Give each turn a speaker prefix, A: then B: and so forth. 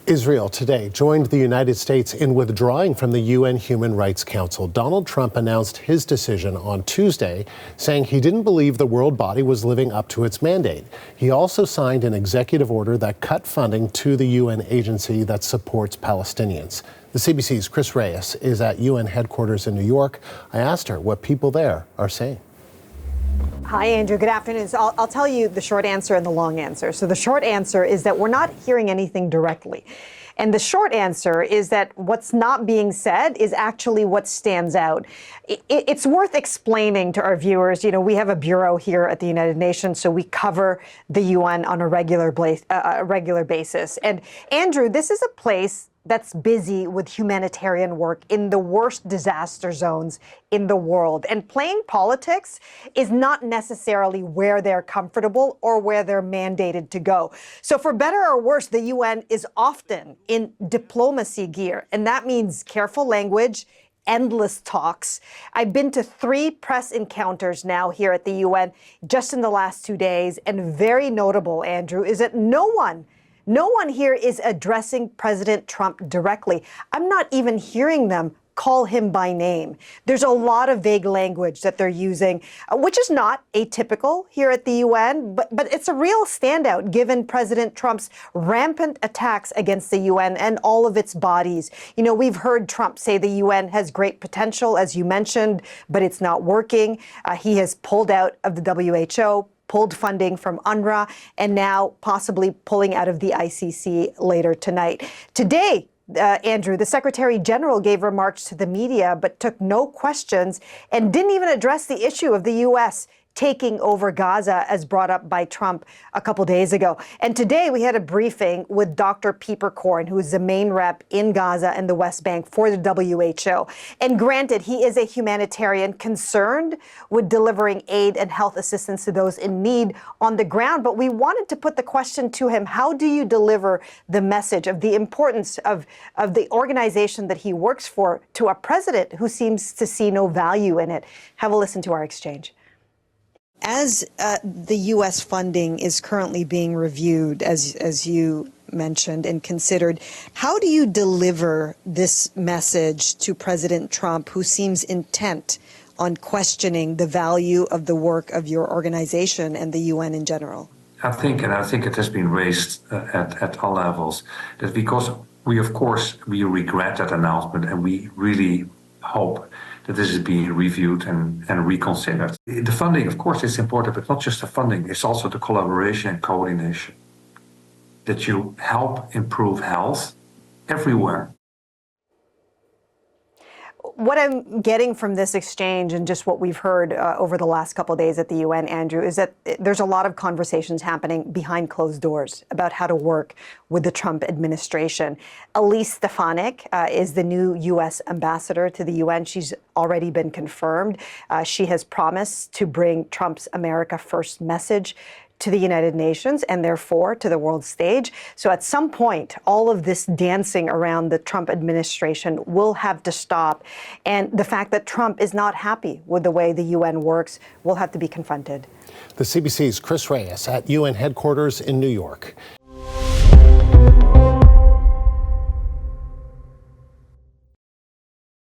A: Israel today joined the United States in withdrawing from the UN Human Rights Council. Donald Trump announced his decision on Tuesday, saying he didn't believe the world body was living up to its mandate. He also signed an executive order that cut funding to the UN agency that supports Palestinians. The CBC's Chris Reyes is at UN headquarters in New York. I asked her what people there are saying.
B: Hi, Andrew. Good afternoon. So I'll tell you the short answer and the long answer. So the short answer is that we're not hearing anything directly. And the short answer is that what's not being said is actually what stands out. It's worth explaining to our viewers. You know, we have a bureau here at the United Nations, so we cover the UN on a regular basis. And Andrew, this is a place that's busy with humanitarian work in the worst disaster zones in the world. And playing politics is not necessarily where they're comfortable or where they're mandated to go. So for better or worse, the UN is often in diplomacy gear, and that means careful language, endless talks. I've been to 3 press encounters now here at the UN just in the last 2 days, and very notable, Andrew, is that no one here is addressing President Trump directly. I'm not even hearing them call him by name. There's a lot of vague language that they're using, which is not atypical here at the UN, but it's a real standout given President Trump's rampant attacks against the UN and all of its bodies. You know, we've heard Trump say the UN has great potential, as you mentioned, but it's not working. He has pulled out of the WHO, pulled funding from UNRWA, and now possibly pulling out of the ICC later tonight. Today, Andrew, the Secretary General gave remarks to the media, but took no questions and didn't even address the issue of the U.S. taking over Gaza, as brought up by Trump a couple days ago. And today we had a briefing with Dr. Pieperkorn, who is the main rep in Gaza and the West Bank for the WHO. And granted, he is a humanitarian concerned with delivering aid and health assistance to those in need on the ground. But we wanted to put the question to him, how do you deliver the message of the importance of the organization that he works for to a president who seems to see no value in it? Have a listen to our exchange. As the U.S. funding is currently being reviewed, as you mentioned and considered, how do you deliver this message to President Trump, who seems intent on questioning the value of the work of your organization and the UN in general?
C: I think it has been raised at all levels, that because we regret that announcement, and we really hope that this is being reviewed and reconsidered. The funding, of course, is important, but not just the funding, it's also the collaboration and coordination. That you help improve health everywhere.
B: What I'm getting from this exchange and just what we've heard over the last couple of days at the UN, Andrew, is that there's a lot of conversations happening behind closed doors about how to work with the Trump administration. Elise Stefanik is the new U.S. ambassador to the UN. She's already been confirmed. She has promised to bring Trump's America First message to the United Nations and therefore to the world stage. So at some point, all of this dancing around the Trump administration will have to stop. And the fact that Trump is not happy with the way the UN works will have to be confronted.
A: The CBC's Chris Reyes at UN headquarters in New York.